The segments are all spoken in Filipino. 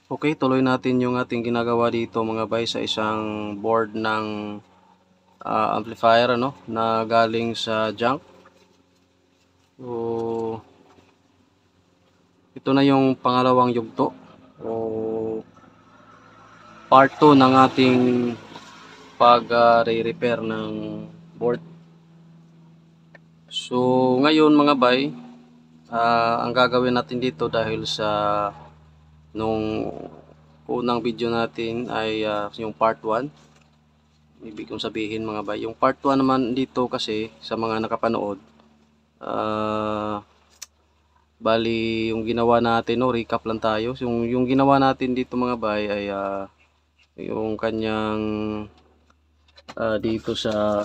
Okay, tuloy natin yung ating ginagawa dito mga bay sa isang board ng amplifier na galing sa junk. So, ito na yung pangalawang yugto o part 2 ng ating pag-re-repair ng board. So, ngayon mga bay, ang gagawin natin dito dahil sa nung unang video natin ay yung part 1. Ibig kong sabihin mga bay, yung part 1 naman dito kasi sa mga nakapanood, bali yung ginawa natin, recap lang tayo. Yung ginawa natin dito mga bay ay yung kanyang dito sa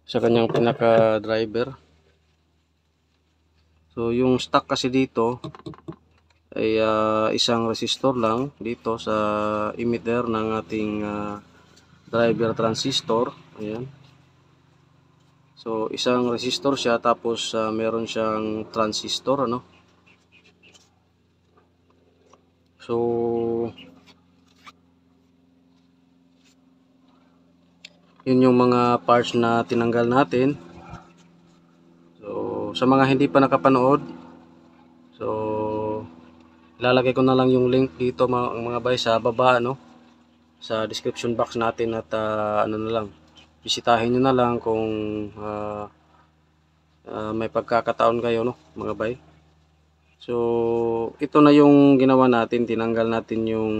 sa kanyang pinaka driver. So yung stock kasi dito ay isang resistor lang dito sa emitter ng ating driver transistor. Ayan. So isang resistor siya, tapos meron siyang transistor So yun yung mga parts na tinanggal natin. So sa mga hindi pa nakapanood, so ilalagay ko na lang yung link dito mga bay sa baba sa description box natin, at ano na lang, bisitahin nyo na lang kung may pagkakataon kayo mga bay. So ito na yung ginawa natin, tinanggal natin yung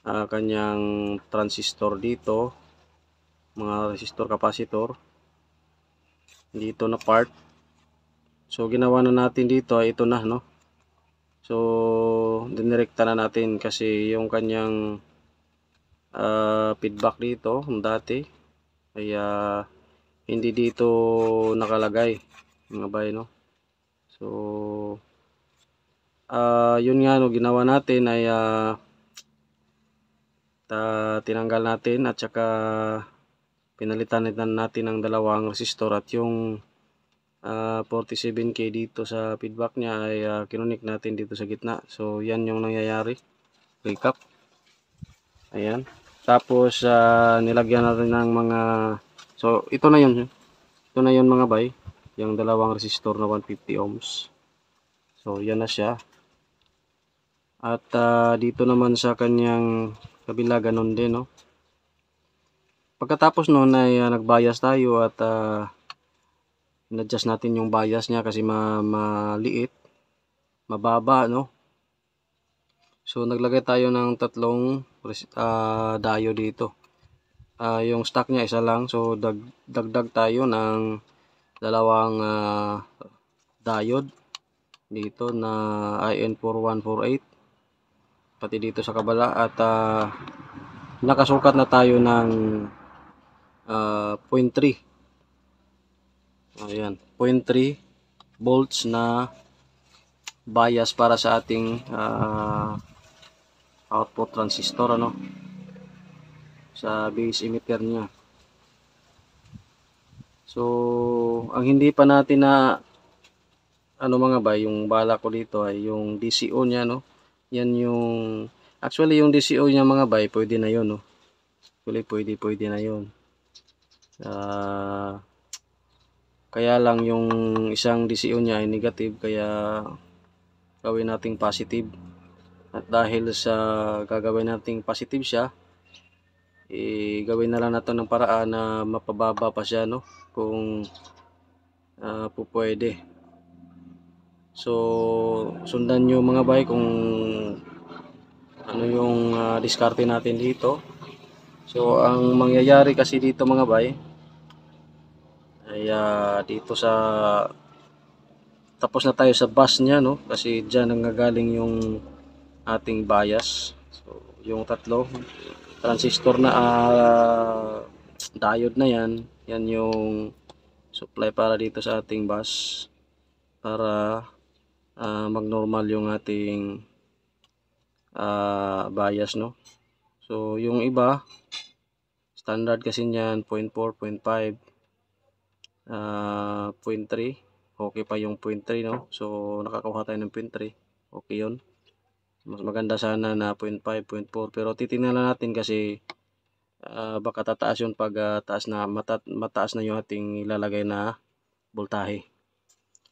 kanyang transistor dito, mga resistor capacitor dito na part. So ginawa na natin dito ay ito na So dinirekta na natin kasi yung kanyang feedback dito dati ay hindi dito nakalagay mga bay So yun nga ginawa natin ay tinanggal natin at saka pinalitan natin ng dalawang resistor, at yung 47K dito sa feedback niya ay kinunik natin dito sa gitna. So yan yung nangyayari, recap. Ayan, tapos nilagyan natin ng mga, so ito na yun mga bay, yung dalawang resistor na 150 ohms. So yan na siya. At dito naman sa kanyang kabila ganun din Pagkatapos noon ay nagbias tayo at in-adjust natin yung bias niya kasi maliit, mababa So naglagay tayo ng tatlong diode dito. Yung stock niya isa lang, so dagdag tayo ng dalawang diode dito na IN4148, pati dito sa kabala, at nakasukat na tayo ng 0.3 ayan, 0.3 volts na bias para sa ating output transistor sa base emitter niya. So ang hindi pa natin na mga bay, yung bala ko dito ay yung DCO niya yan yung actually yung DCO niya mga bay, pwede na yun actually pwede na yun. Kaya lang yung isang DCO niya ay negative, kaya gawin nating positive. At dahil sa gagawin nating positive siya, gawin na lang natin ng paraan na mapababa pa siya kung pwede. So sundan nyo mga bay kung ano yung diskarte natin dito. So ang mangyayari kasi dito mga bay ay dito sa tapos na tayo sa bus niya kasi dyan nanggagaling yung ating bias. So yung tatlo transistor na diode na yan yung supply para dito sa ating bus para mag-normal yung ating bias So yung iba standard kasi niyan 0.4, 0.5, 0.3 okay pa yung 0.3, no? So nakakuha tayo ng 0.3, okay yun. Mas maganda sana na 0.5, 0.4, pero titingnan lang natin kasi baka tataas yun pag mataas na yung ating ilalagay na voltahe.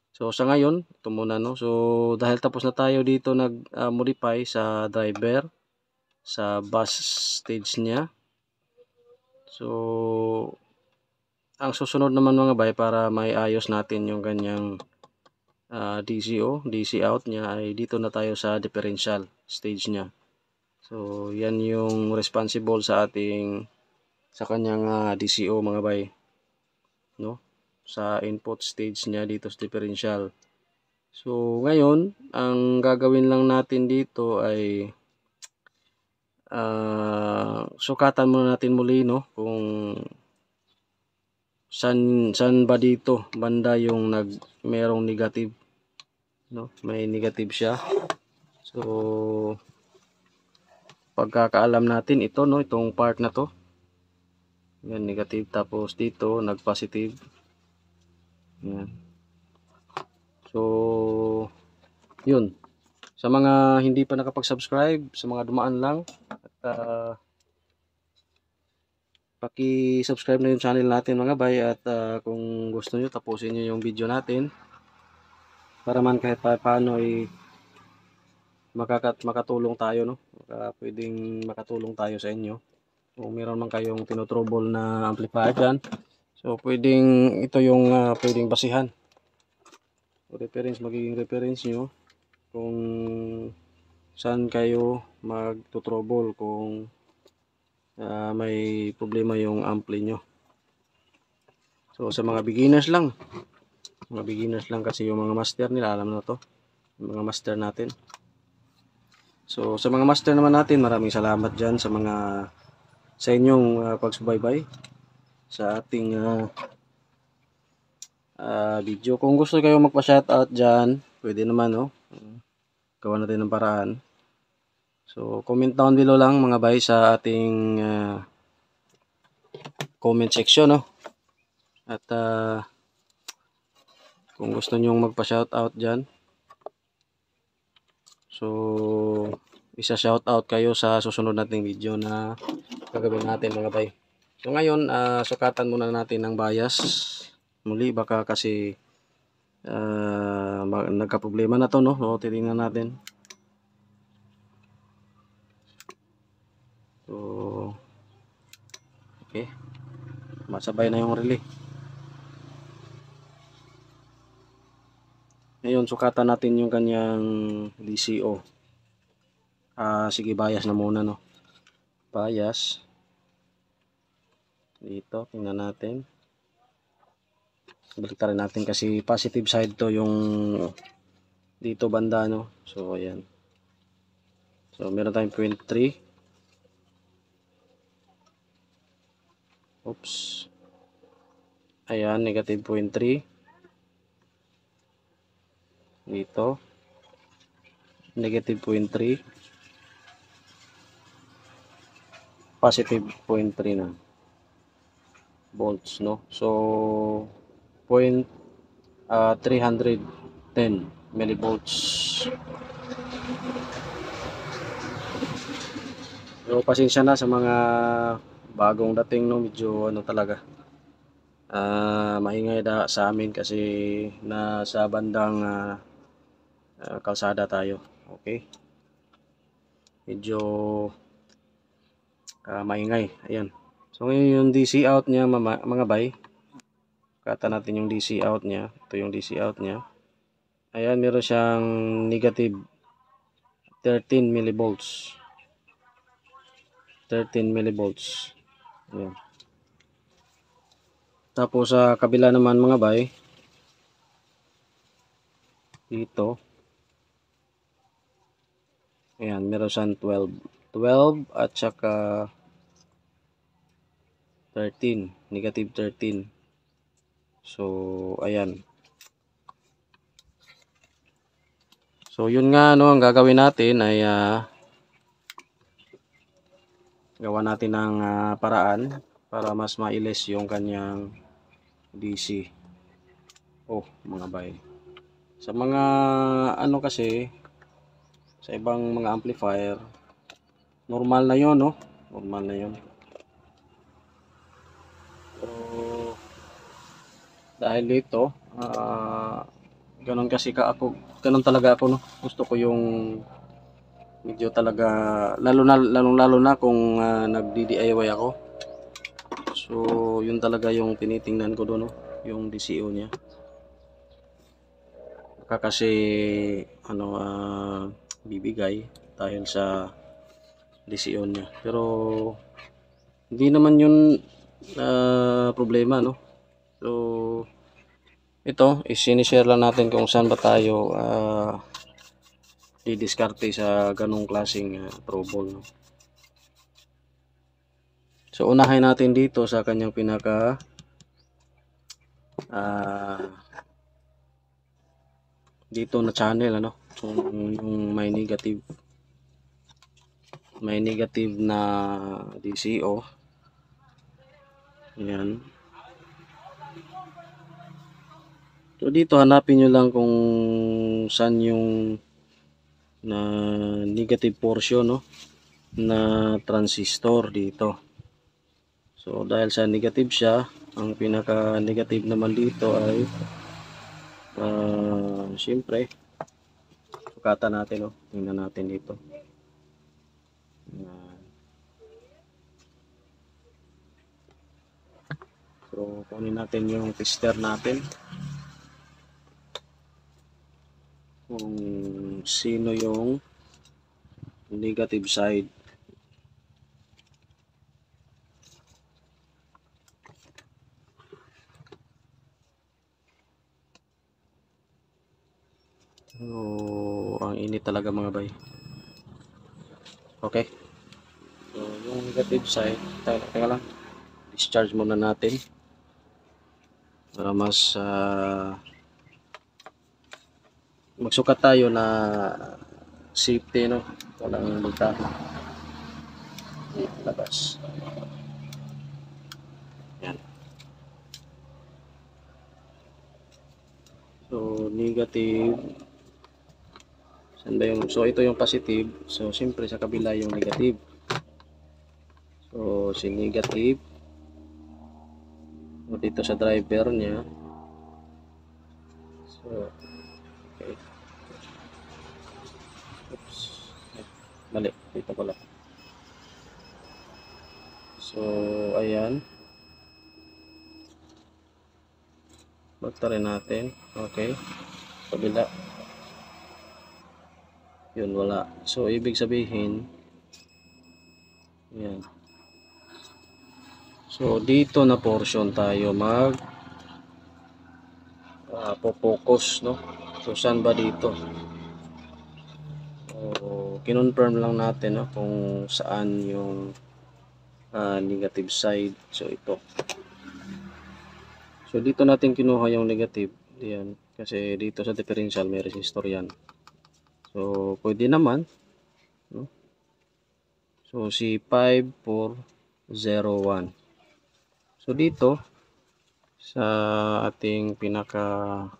So sa ngayon, ito muna, no? So dahil tapos na tayo dito nag-modify sa driver, sa bus stage niya. So ang susunod naman mga bay, para maiayos natin yung kanyang DC out niya, ay dito na tayo sa differential stage niya. So yan yung responsible sa kanyang DCO mga bay, no? Sa input stage niya dito sa differential. So ngayon, ang gagawin lang natin dito ay sukatan muna natin muli, no, kung saan ba dito banda yung merong negative, no? May negative siya. So pagkakaalam natin ito, no, itong part na to, yan negative, tapos dito nag-positive. Yan. So yun, sa mga hindi pa nakapag-subscribe, sa mga dumaan lang, at paki-subscribe na yung channel natin mga bay, at kung gusto nyo, tapusin nyo yung video natin para man kahit paano ay makatulong tayo, no? Pwedeng makatulong tayo sa inyo kung meron man kayong tinotrouble na amplifier dyan. So pwedeng ito yung pwedeng basihan o magiging reference nyo kung saan kayo magtotrouble kung may problema yung ampli nyo. So sa mga beginners lang kasi yung mga master nila alam na to, yung mga master natin. So sa mga master naman natin, maraming salamat dyan sa inyong pagsubaybay sa ating video. Kung gusto kayo magpa-shoutout dyan, pwede naman, no? Gawa natin ng paraan. So comment down below lang mga bay sa ating comment section, no? At kung gusto nyong magpa-shoutout dyan, so isa-shoutout kayo sa susunod nating video na gagawin natin mga bay. So ngayon, sukatan muna natin ng bias muli, baka kasi nagka-problema na to, no? So titingnan natin. So okay, masabay na yung relay. Ngayon, sukatan natin yung kanyang DCO. Sige, bias na muna, no? Bias. Dito, tingnan natin. Baliktarin natin kasi positive side to yung dito banda, no? So, ayan. So, meron tayong 0.3. Oops. Ayan, negative 0.3. Dito. Negative 0.3. Positive 0.3 na volts, no? So 310 millivolts. So pasensya na sa mga bagong dating, no, medyo ano talaga maingay sa amin kasi nasa bandang kalsada tayo. Okay, medyo maingay. Ayan. So ngayon yung DC out niya mga bay, kata natin yung DC out niya. Ito yung DC out niya. Ayan, meron siyang negative 13 millivolts. 13 millivolts. Ayan. Tapos sa kabila naman mga bay, dito, ayan, meron siyang 12 at saka 13, negative 13. So ayan. So yun nga, no, ang gagawin natin ay gawa natin ng paraan para mas mailis yung kanyang DC. Oh, mga bay. Sa mga ano kasi, sa ibang mga amplifier, normal na 'yon, no? Normal na 'yon. Pero dahil dito, ganun kasi ka ako, ganun talaga ako, no? Gusto ko yung medyo talaga, lalo na kung nagdi-DIY ako. So, yun talaga yung tinitingnan ko doon, no? Yung DCO niya. Baka kasi ano bibigay dahil sa DCO niya. Pero hindi naman yun problema, no? So, ito, isinishare lang natin kung saan ba tayo didiskarte sa ganong klaseng trouble, no? So, unahin natin dito sa kanyang pinaka dito na channel, ano? Yung may negative na DCO. Ayan. So, dito hanapin nyo lang kung saan yung na negative portion, no, na transistor dito. So, dahil sa negative siya, ang pinaka negative naman dito ay siyempre sukatan natin, no. Tingnan natin dito. So, kunin natin yung tester natin kung sino yung negative side. So, ang init talaga mga bay. Okay. So, yung negative side, teka lang, discharge muna natin para mas magsukat tayo na safety, no? Walang multa labas. Yan. So, negative. Saan ba yung, so ito yung positive. So, siyempre sa kabila yung negative. So, si negative. So, dito sa driver niya. So, okay. Oops. Mali. Dito pala. So, ayan. Magtarin natin. Okay. Kabila. Yun, wala. So, ibig sabihin, yan. So, dito na portion tayo focus, no? So, saan ba dito? So, kinonfirm lang natin, no, kung saan yung negative side. So, ito. So, dito natin kinuha yung negative. Yan. Kasi dito sa differential may resistor yan. So, pwede naman, no? So, si 5401. So, dito sa ating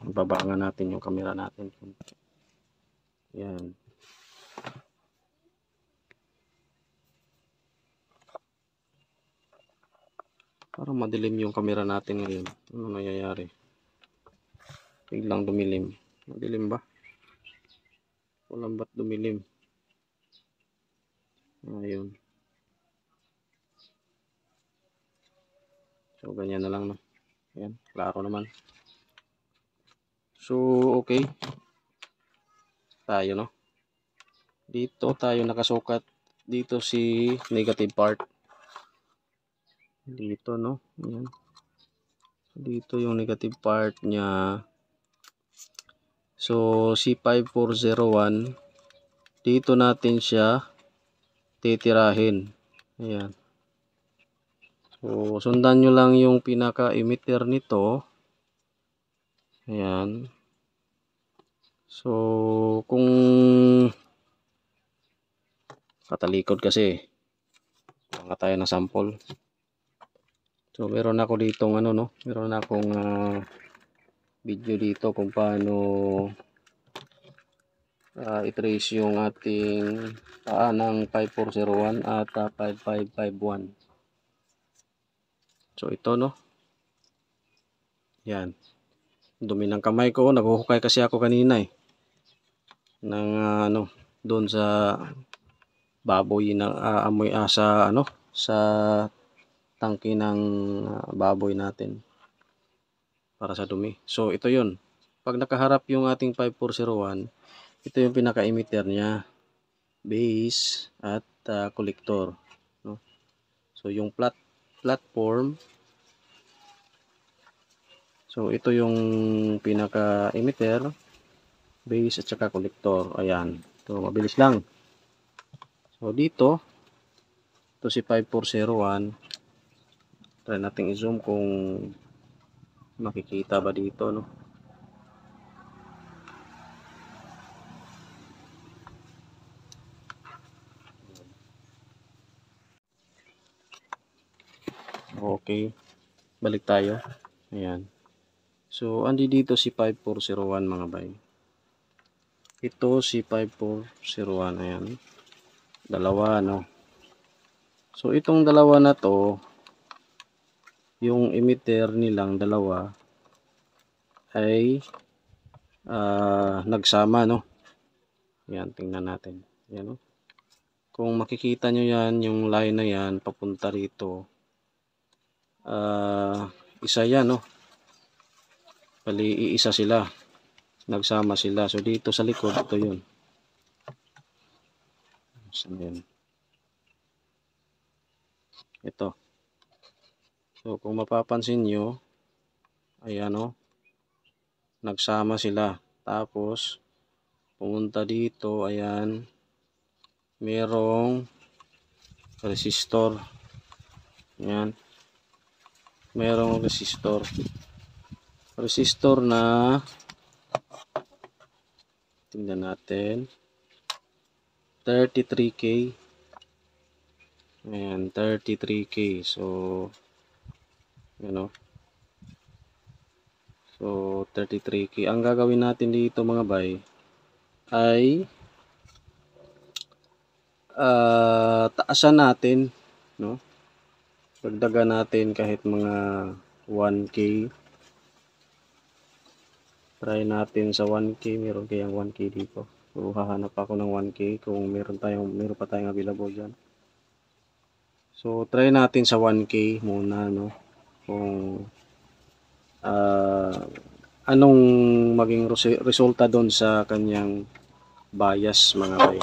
babangan natin yung camera natin. Yan. Parang madilim yung camera natin ngayon. Ano nangyayari? Biglang dumilim. Madilim ba? Walang ba't dumilim? Ayun. So, ganyan na lang, no? Ayan, klaro naman. So, okay. Tayo, no? Dito tayo nakasukat. Dito si negative part. Dito, no? Ayan. Dito yung negative part niya. So, si 5401. Dito natin siya titirahin. Ayan. So, sundan nyo lang yung pinaka-emitter nito. Ayan. So, kung katalikod kasi, mga tayo ng sample. So, meron ako ditong ano, no? Meron akong video dito kung paano i-trace yung ating ng 5401 at 5551. So ito, no, yan, dumi ng kamay ko, naghuhukay kasi ako kanina ng doon sa baboy na amoy sa sa tangke ng baboy natin para sa dumi. So ito yun, pag nakaharap yung ating 5401, ito yung pinaka-emitter niya, base at collector, no? So yung platform, so ito yung pinaka-emitter, base at saka collector. Ayan, ito mabilis lang. So dito, ito si 5401, try natin i-zoom kung makikita ba dito, no? Okay, balik tayo. Ayan, so andi dito si 5401 mga bay. Ito si 5401, ayan, dalawa, no? So itong dalawa na to, yung emitter nilang dalawa ay nagsama, no? Yan, tingnan natin. Yan, no? Kung makikita nyo yan, yung line na yan papunta rito, isa yan, no? Bali, iisa sila, nagsama sila. So dito sa likod, ito yun. Saan? Ito. So kung mapapansin nyo, ayan, no, nagsama sila. Tapos pumunta dito, ayan, merong resistor. Ayan, merong resistor na, tingnan natin, 33K. Ayan, 33K. So you know, so 33K. Ang gagawin natin dito mga bay ay taasan natin, no? Dagdagan natin kahit mga 1K. Try natin sa 1K, meron kayang 1K dito. So hahanap ako ng 1K kung meron pa tayong available diyan. So try natin sa 1K muna, no? Kung anong maging resulta doon sa kanyang bias mga bay.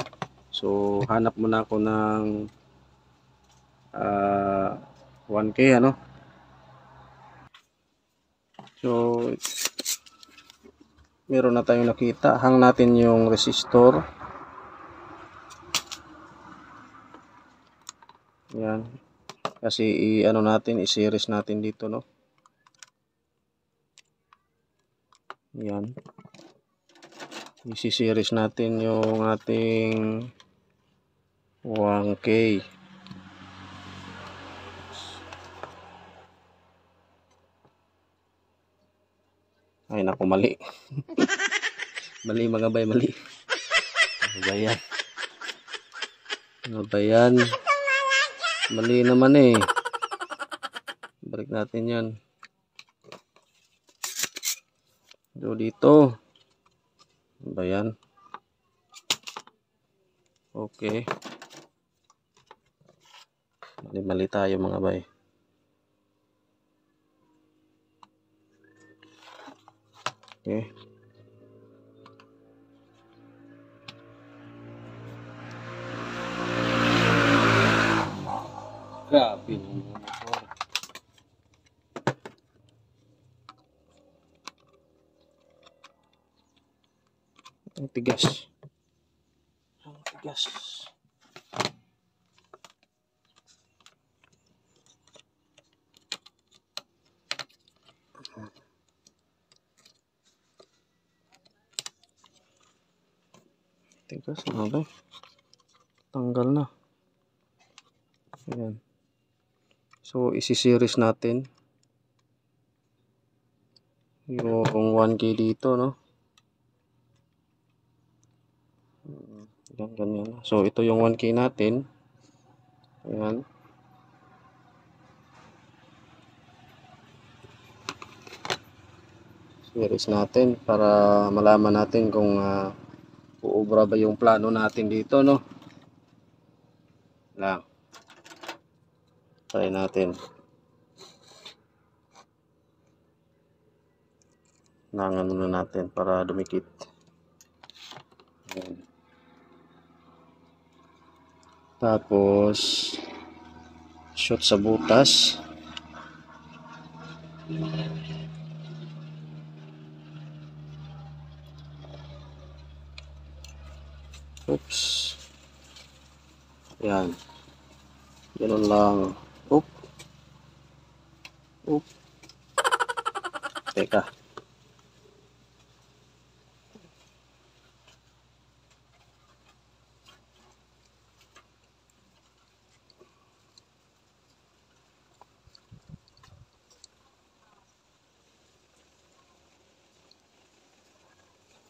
So hanap muna ako ng 1K, ano? So meron na tayong nakita. Hang natin yung resistor. Yan. Kasi i-series natin dito, no? Yan. I-series natin yung ating 1K. Ay naku, mali. Mali mga bay, mali. Ano ba yan? Ano ba yan? Mali naman balik natin yan. So dito, ano ba yan? Okay, mali tayo mga bay. Okay, grabe ng motor. Ang tigas. Ang tigas. Tigas, ano? Tanggal na. Ayan. So isi-series natin. yung 1K dito, no? Ganyan. So, ito yung 1K natin. Ayan. Series natin para malaman natin kung uubra ba yung plano natin dito, no? Lang. Try natin. Nangan muna natin para dumikit. Ayan. Tapos shoot sa butas. Oops. Yan. Ganun lang. Oop. Oop. Teka.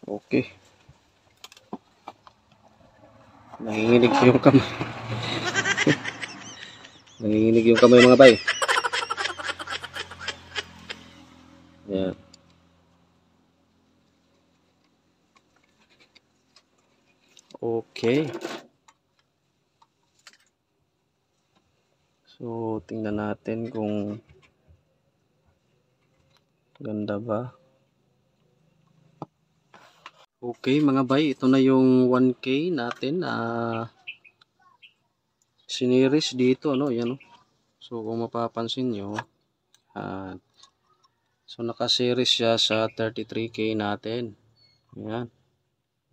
Okay. Nanginginig po yung kamay. Nanginginig yung kamay mga bay. Yan. Okay. So, tingnan natin kung ganda ba. Okay mga bay, ito na yung 1K natin. Siniris dito, no? Yan, no? So, kung mapapansin nyo, so naka-series siya sa 33K natin. Yan.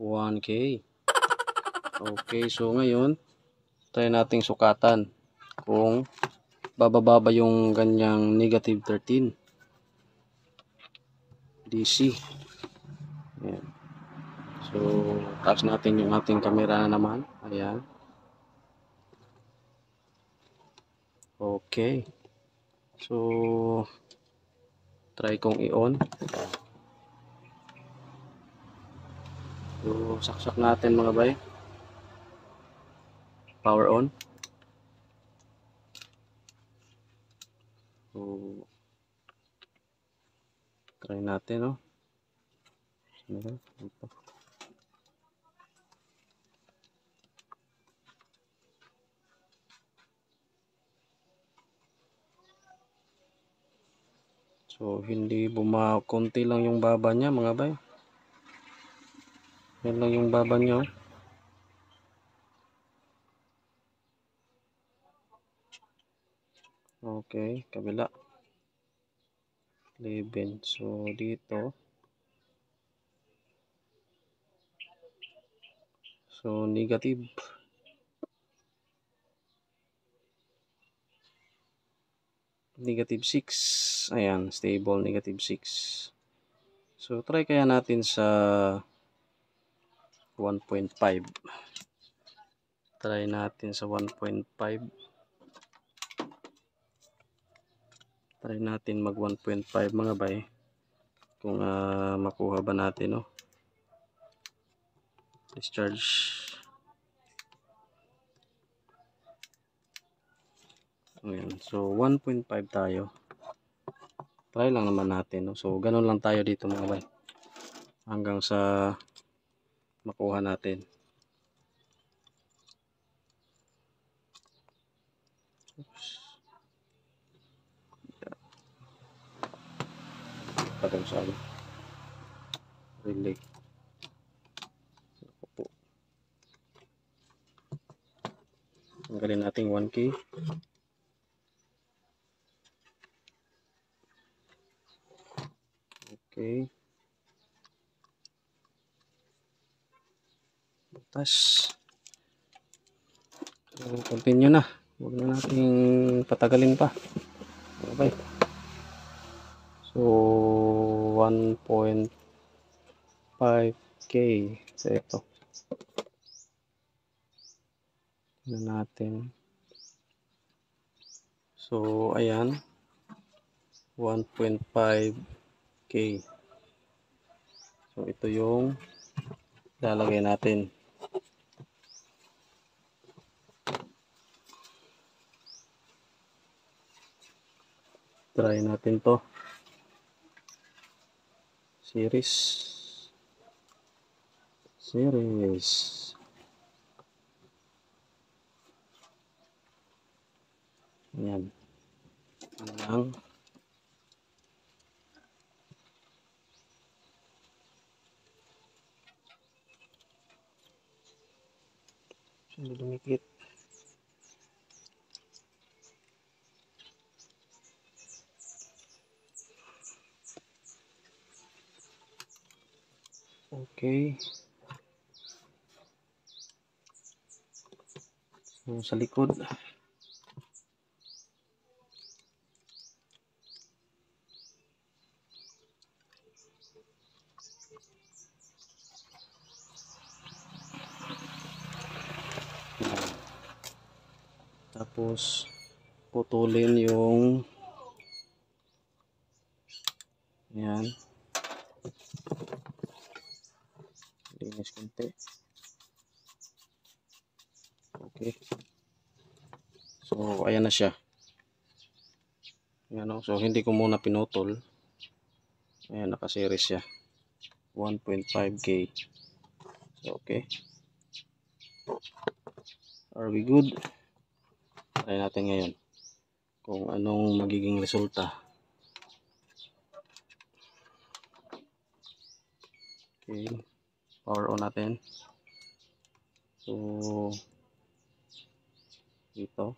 1K. Okay, so ngayon, try nating sukatan kung bababa ba yung ganyang negative 13 DC. Ayan. So, taas natin yung ating camera na naman. Ayan. Okay. So, try kong i-on. So, saksak natin mga bay. Power on. So, try natin, no? So, hindi konti lang yung baba niya mga bay. Yan lang yung baba niya. Okay, kabila. 11. So, dito. So, negative. Negative 6. Ayan, stable negative 6. So, try kaya natin sa 1.5. Try natin sa 1.5. Try natin mag 1.5 mga bay. Kung makuha ba natin, no? Discharge. Ayan. So, 1.5 tayo. Try lang naman natin, no? So, ganun lang tayo dito mga bay. Hanggang sa makuha natin. Oops. Patang sa relay. Tanggalin natin 1K. Okay. Butas. So, continue na. Huwag na nating patagalin pa. Okay. So, 1.5K. So, ito. Tignan natin. So, ayan. 1.5K. So ito yung lalagay natin. Try natin to. Series. Ayan. Ayan. Hindi dumikit. Okay. So, sa likod. Tapos, putulin yung ayan. Linis konti. Okay. So, ayan na siya. Ayan, no? So, hindi ko muna pinutol. Ayan, nakaseries siya. 1.5K. So, okay. Are we good? Try natin ngayon kung anong magiging resulta. Okay. Power on natin. So, dito.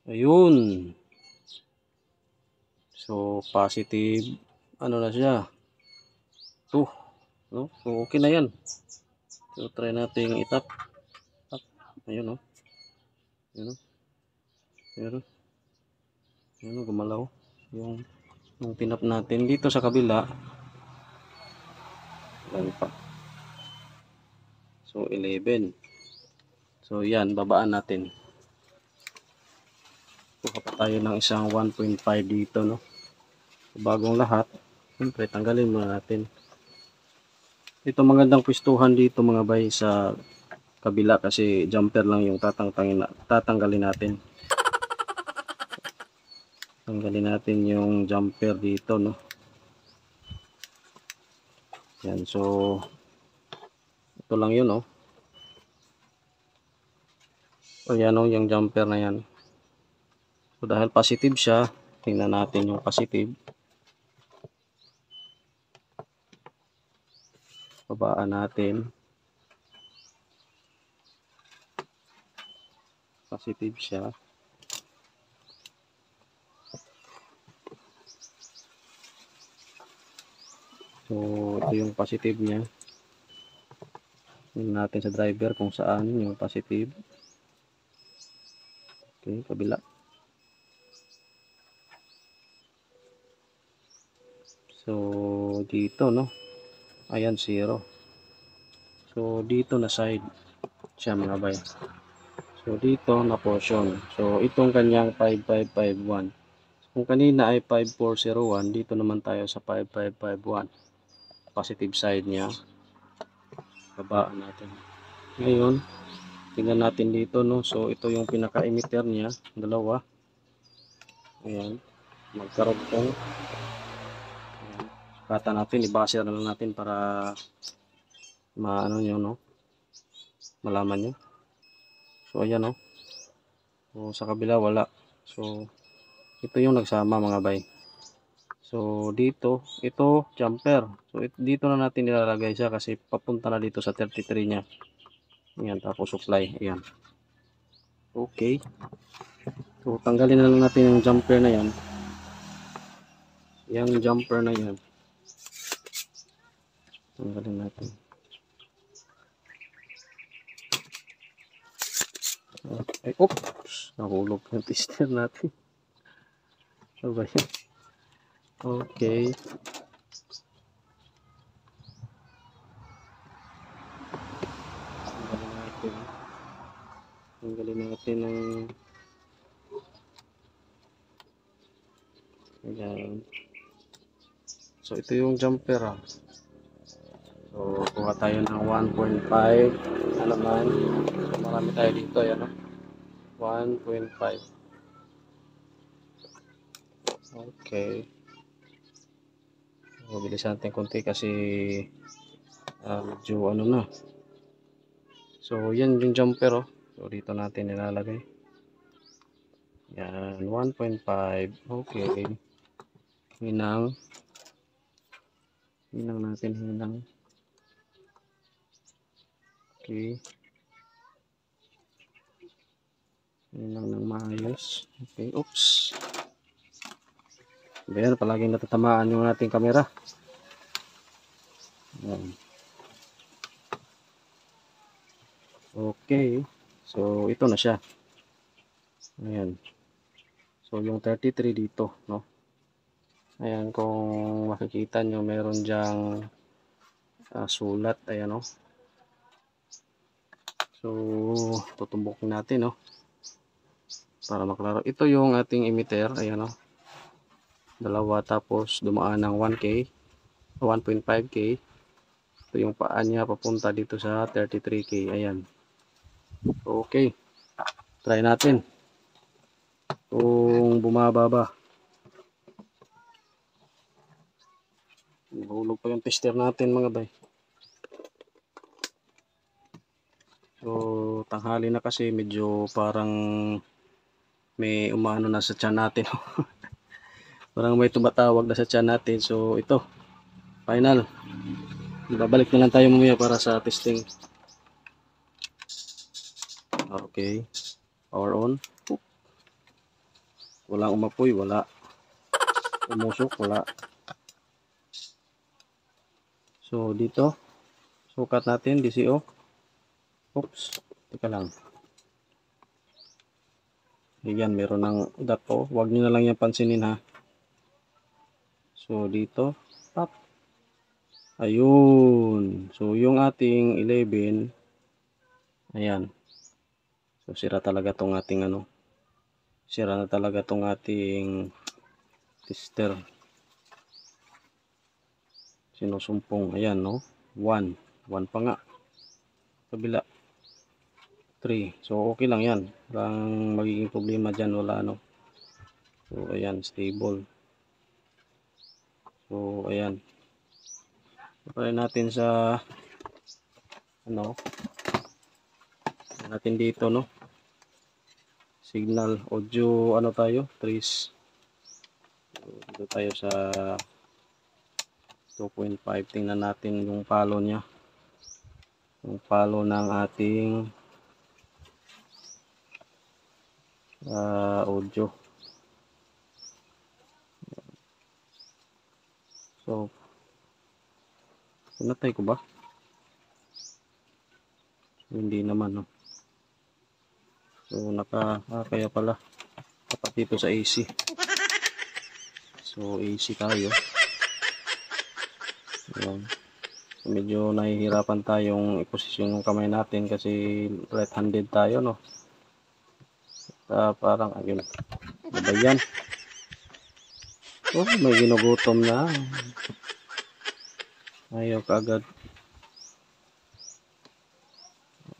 Ayun. So, positive. Ano na siya? 2. No? So, okay na yan. So, try natin itap. Tap. Ayun, no? Ayun, no? Ayun, no? Ayun, no? Gumalaw. Yung tinap natin. Dito sa kabila. Wala pa. So, 11. So, yan. Babaan natin. Kuha pa tayo ng isang 1.5 dito, no? Bagong lahat. Siyempre, tanggalin muna natin. Ito magandang pwestuhan dito mga bay sa kabila kasi jumper lang yung tatanggalin natin. Tanggalin natin yung jumper dito, no? Yan, so ito lang yun, no? So yan, no, yung jumper na yan. So dahil positive siya, tingnan natin yung positive. Babaan natin. Positive siya. So ito yung positive niya. Tingnan natin sa driver kung saan yung positive. Okay, kabila. So dito, no? Ayan, 0. So dito na side siya mga bay. So dito na portion. So itong kanyang 5551. Kung kanina ay 5401, dito naman tayo sa 5551. Positive side niya. Babaan natin. Ngayon, tingnan natin dito, no. So ito yung pinaka-emitter niya, dalawa. Ayan. Magkarugtong. Ayan. Sukatan natin, i-buzzer na lang natin para maano nyo, no. Malaman nyo. So ayan, no. So sa kabila wala. So ito yung nagsama mga bay. So dito, ito jumper. So dito na natin nilalagay siya kasi papunta na dito sa 33 niya. Ayan, tapos supply. Ayan. Okay. So tanggalin na lang natin yung jumper na yan. Yung jumper na yan. Tanggalin natin. Ay, oops! Nahulog yung tester natin. Ano ba yan? Okay. Tanggalin natin ang ayan. So ito yung jumper, ah. So, kuha tayo ng 1.5 na naman. So, marami tayo dito. Ayan, 1.5. Okay. So, bilisan natin konti kasi medyo ano na. So, yan yung jumper. So, dito natin nilalagay. Yan, 1.5. Okay. Hinang. Hinang natin, hinang. Okay. Hinang ng maayos. Okay, oops. Ayan, palaging natatamaan yung ating camera. Ayan. Okay. So, ito na siya. Ayan. So, yung 33 dito, no? Ayan, kung makikita nyo, meron dyang sulat. Ayan, no? So, tutumbukin natin, no? Para maklaro. Ito yung ating emitter. Ayan, no? Dalawa, tapos dumaan ng 1K, 1.5K. Ito yung paan niya papunta dito sa 33K. Ayan. Okay. Try natin. Kung bumaba ba. Nahulog pa yung tester natin mga bay. So, tanghali na kasi medyo parang may umano na sa tiyan natin. Parang may tumatawag na sa tiyan natin. So, ito. Final. Babalik na lang tayo mamaya para sa testing. Okay. Power on. Walang umapoy, wala. Umusok, wala. So, dito. Sukat natin, DCO. Oops. Teka lang. Ayan, meron ng dato. Huwag nyo na lang yan pansinin ha. So, dito. Tap. Ayun. So, yung ating 11. Ayan. So, sira talaga tong ating ano. Sira na talaga tong ating tester. Sinusumpong. Ayan, no? 1. 1 pa nga. Kabila. 3. So, okay lang yan. Walang magiging problema dyan. Wala, no? So, ayan. Stable. So, ayan. Try natin sa ano natin dito, no? Signal. Audio, ano tayo? Trace. So, dito tayo sa 2.5. Tingnan natin yung palo niya. Yung palo ng ating audio. So, pinatay ko ba? Hindi naman, no? So, kaya pala dapat dito sa AC. So, AC tayo. Ayan. So, medyo nahihirapan tayong i-position yung kamay natin kasi right-handed tayo, no? Parang, ayun. Ano ba yan? Oh, may ginugutom na. Ayaw kaagad.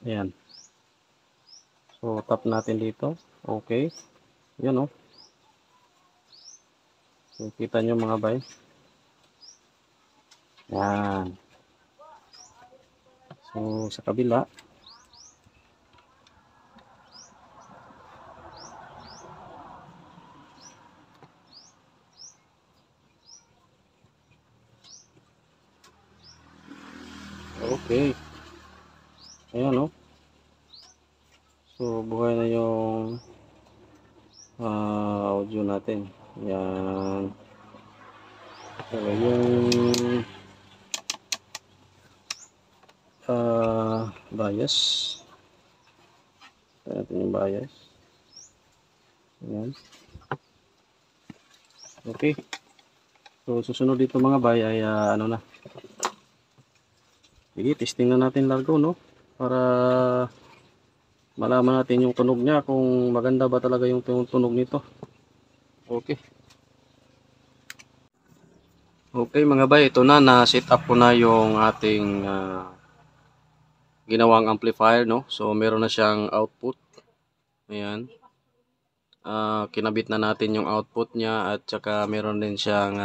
Ayan. So, tap natin dito. Okay. Yan, oh. So, kita nyo mga bay. Yan. So, sa kabila. Okay. Ayan, oh. So, buhay na yung audio natin. Yan. So, yung bias. Ito natin yung bias. Ayan. Okay. So, susunod dito mga bay ay ano na. Sige, testing na natin largo, no? Para malaman natin yung tunog niya kung maganda ba talaga yung tunog nito. Okay. Okay mga bay, ito na-set up ko na yung ating ginawang amplifier, no? So meron na siyang output. Ayan. Kinabit na natin yung output niya at saka meron din siyang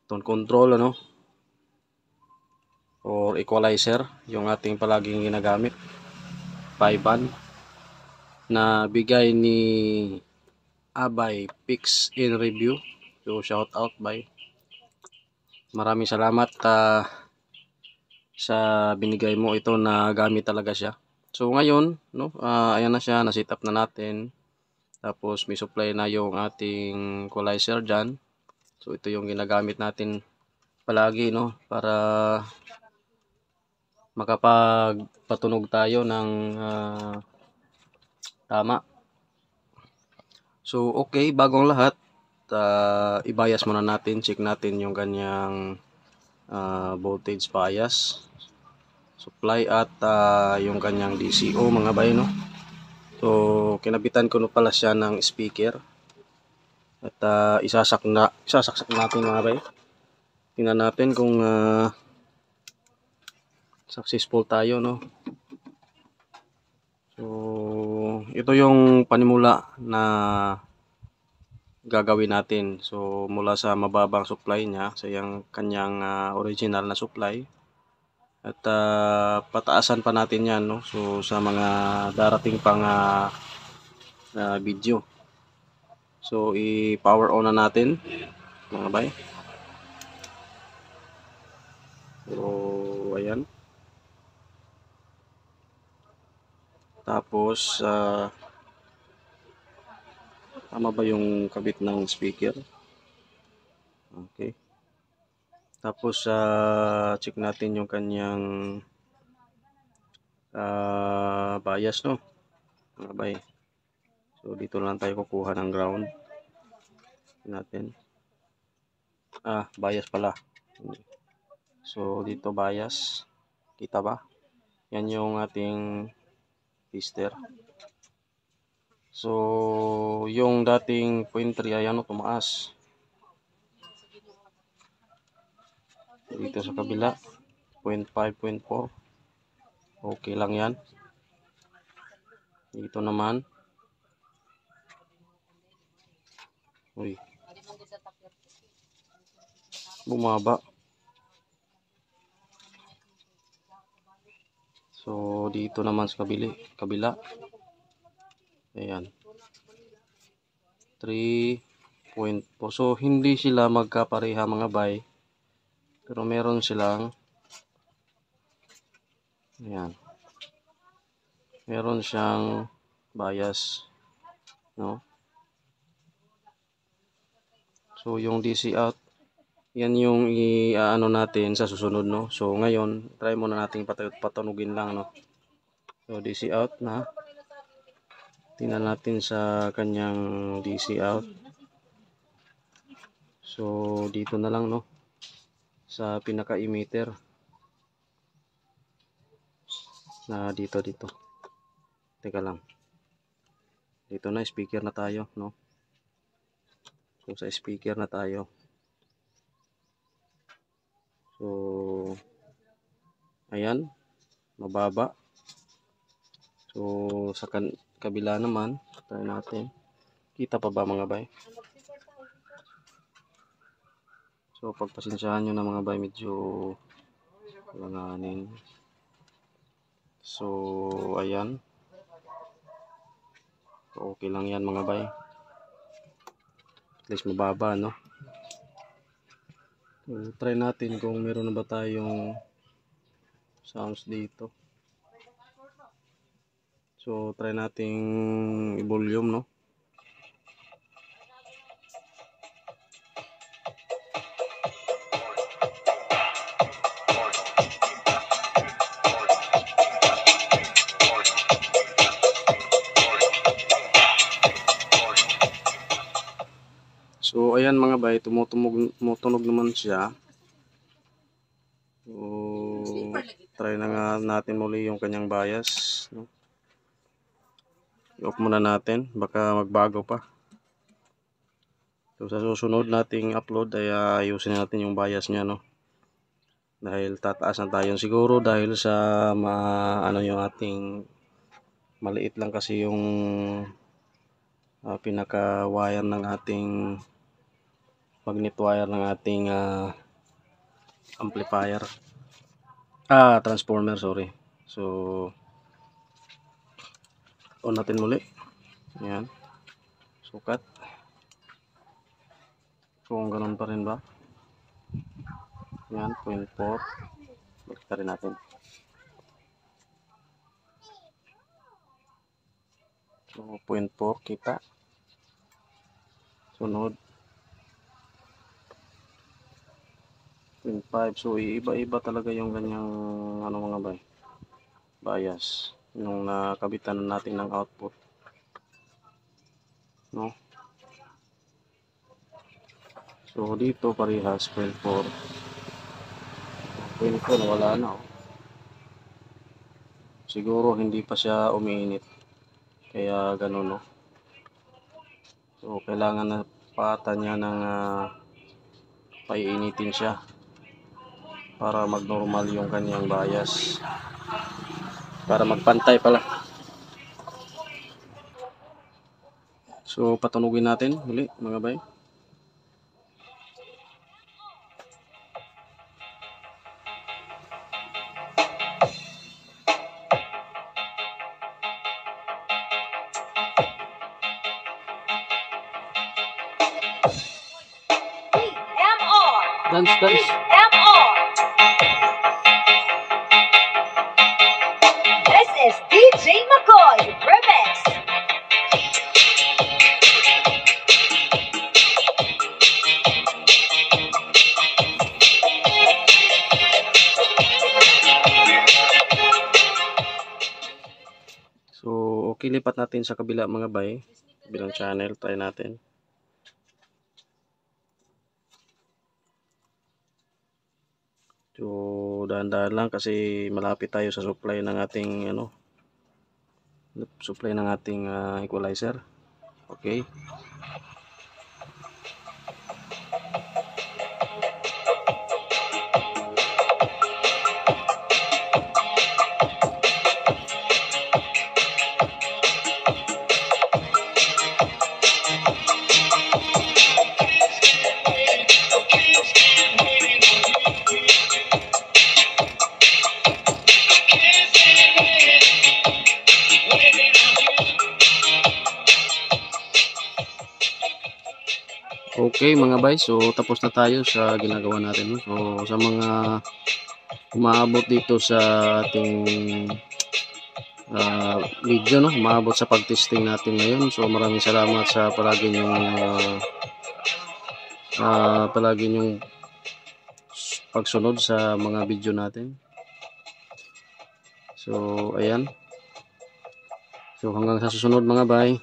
tone control, ano? Or equalizer, yung ating palaging ginagamit. 5 band na bigay ni Abay Pix in Review. So shout out by. Maraming salamat sa binigay mo, ito na gamit talaga siya. So ngayon, no, ayan na siya, na-set up na natin. Tapos may supply na yung ating equalizer dyan. So ito yung ginagamit natin palagi, no, para makapagpatunog tayo ng tama. So okay, bagong lahat, i-bias muna natin, check natin yung kanyang voltage bias, supply at yung kanyang DCO mga bay, no. So kinabitan ko na pala siya ng speaker at isasaksak natin mga bay. Tingnan natin kung successful tayo, no. So ito yung panimula na gagawin natin. So mula sa mababang supply niya sa yung kanyang original na supply at pataasan pa natin yan, no. So sa mga darating pang video. So i-power on na natin mga bay. So ayan. Tapos tama ba yung kabit ng speaker? Okay. Tapos check natin yung kanyang bias, no mga bay. So dito lang tayo kukuha ng ground natin. Bias pala. So dito bias, kita ba? Yan yung ating tester. So yung dating 0.3 ay tumaas. Dito sa kabila 0.5, 0.4 okay lang yan. Dito naman bumaba. So dito naman sa kabila ayan 3.4. So hindi sila magkapareha mga bay, pero meron silang ayan, meron siyang bias, no. So yung DC out, yan yung i-ano natin sa susunod, no. So ngayon try muna nating patunugin lang, no. So DC out na, tingnan natin sa kanyang DC out. So dito na lang, no, sa pinaka emitter na dito teka lang, dito na speaker na tayo, no. So sa speaker na tayo. So ayan, mababa. So sa kabila naman, try natin. Kita pa ba mga bay? So pagpasensyahan nyo na mga bay, medyo langanin. So ayan, okay lang yan mga bay, at least mababa, no. So try natin kung meron na ba tayong sounds dito. So try nating i-volume, no. So ayan mga bay, tumutunog naman siya. So try na nga natin muli yung kanyang bias, no. I-off muna natin, baka magbago pa. So sa susunod nating upload ay ayusin natin yung bias niya, no. Dahil tataas na tayo siguro dahil sa ano yung ating maliit lang kasi yung pinaka wire ng ating magnet wire ng ating amplifier. Transformer, sorry. So on natin muli. Yan. Sukat. Kung ganun pa rin ba? Yan, 0.4. Balik rin natin. So 0.4 kita. Sunod 0.5. So iba-iba talaga yung ganyang ano mga bay, bias nung nakabitan natin ng output, no. So dito parehas 0.4. 0.4 wala na, oh. Siguro hindi pa siya umiinit kaya ganun, no. So kailangan na pata niya ng paiinitin siya para mag-normal yung kanyang bias, para magpantay pala. So patunugin natin muli mga bay. Dance. This is DJ McCoy Remix. So okay, lipat natin sa kabila mga bay, bilang channel, try natin. So dahan-dahan lang kasi malapit tayo sa supply ng ating equalizer. Okay. Okay mga bay, so tapos na tayo sa ginagawa natin, no? So sa mga umaabot dito sa ating video, no, umaabot sa pagtesting natin ngayon, so maraming salamat sa palagi nyong pagsunod sa mga video natin. So ayan, so hanggang sa susunod mga bay.